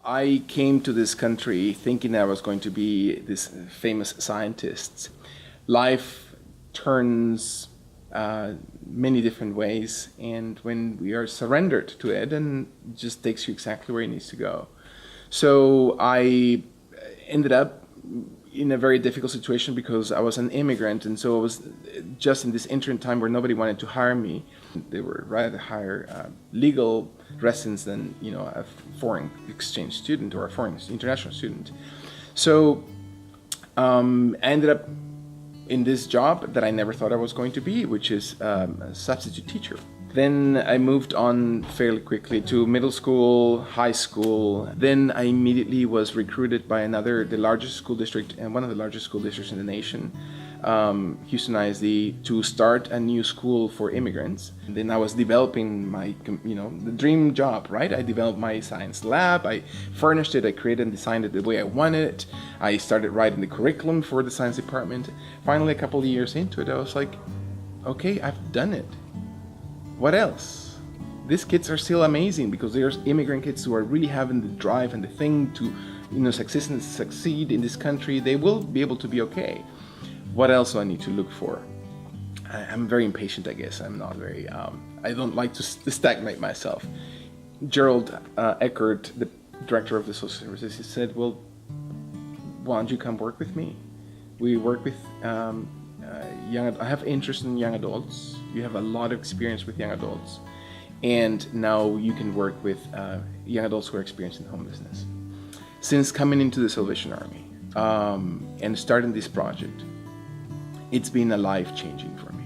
I came to this country thinking I was going to be this famous scientist. Life turns many different ways, and when we are surrendered to it, and it just takes you exactly where it needs to go. So I ended up in a very difficult situation because I was an immigrant, and so I was just in this interim time where nobody wanted to hire me. They were rather hire legal residents than a foreign exchange student or a foreign international student. So I ended up in this job that I never thought I was going to be, which is a substitute teacher. Then I moved on fairly quickly to middle school, high school. Then I immediately was recruited by the largest school district and one of the largest school districts in the nation, Houston ISD, to start a new school for immigrants. And then I was developing my, the dream job, right? I developed my science lab, I furnished it, I created and designed it the way I wanted it. I started writing the curriculum for the science department. Finally, a couple of years into it, I was like, okay, I've done it. What else? These kids are still amazing because there's immigrant kids who are really having the drive and the thing to, succeed in this country. They will be able to be okay. What else do I need to look for? I'm very impatient, I guess. I'm not very, I don't like to stagnate myself. Gerald Eckert, the director of the social services, he said, well, why don't you come work with me? We work with I have interest in young adults. You have a lot of experience with young adults, and now you can work with young adults who are experiencing homelessness. Since coming into the Salvation Army and starting this project, it's been a life-changing for me.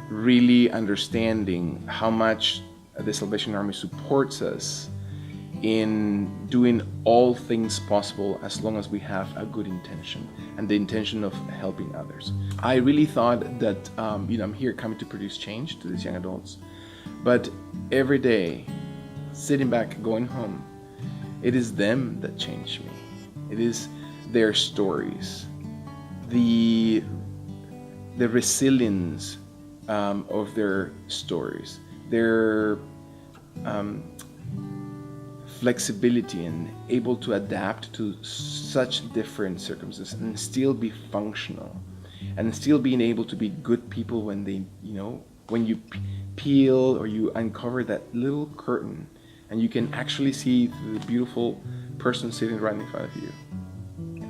Really understanding how much the Salvation Army supports us in doing all things possible as long as we have a good intention and the intention of helping others. I really thought that I'm here coming to produce change to these young adults, but every day sitting back going home, it is them that change me. It is their stories, the resilience of their stories, their flexibility and able to adapt to such different circumstances and still be functional and still being able to be good people when they, when you peel or you uncover that little curtain and you can actually see the beautiful person sitting right in front of you.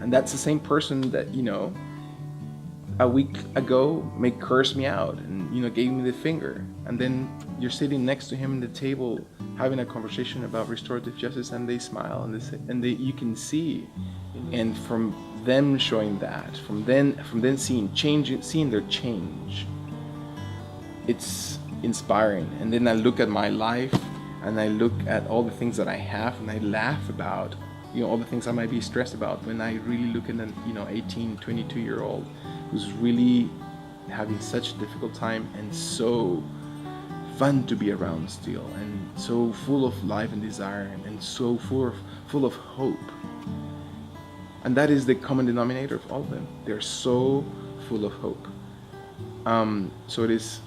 And that's the same person that, a week ago cursed me out and, gave me the finger. And then you're sitting next to him at the table having a conversation about restorative justice and they smile and you can see. And from them showing that, from then seeing their change, it's inspiring. And then I look at my life and I look at all the things that I have and I laugh about, all the things I might be stressed about when I really look at an, 18, 22-year-old who's really having such a difficult time and so fun to be around still and so full of life and desire and so full of hope. And that is the common denominator of all of them. They're so full of hope. So it is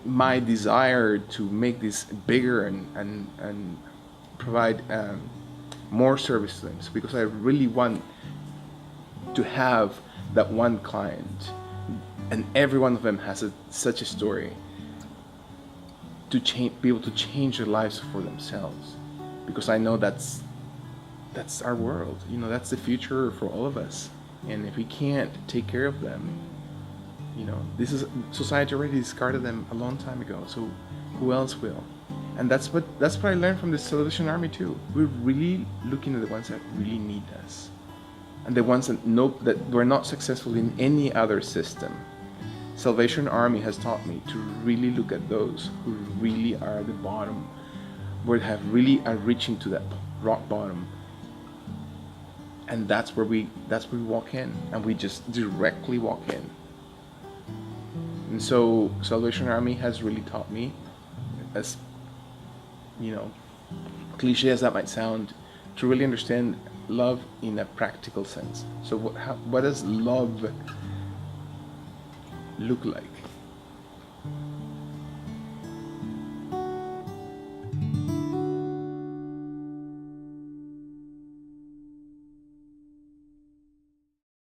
my desire to make this bigger and provide more service to them because I really want to have that one client, and every one of them has such a story to be able to change their lives for themselves, because I know that's our world. That's the future for all of us, and if we can't take care of them, society already discarded them a long time ago. So who else will? And that's what I learned from the Salvation Army too. We're really looking at the ones that really need us. And the ones that know that we're not successful in any other system. Salvation Army has taught me to really look at those who really are at the bottom, who really are reaching to that rock bottom. And that's where we walk in, and we just directly walk in. And so Salvation Army has really taught me, as cliche as that might sound, to really understand love in a practical sense. So what does love look like?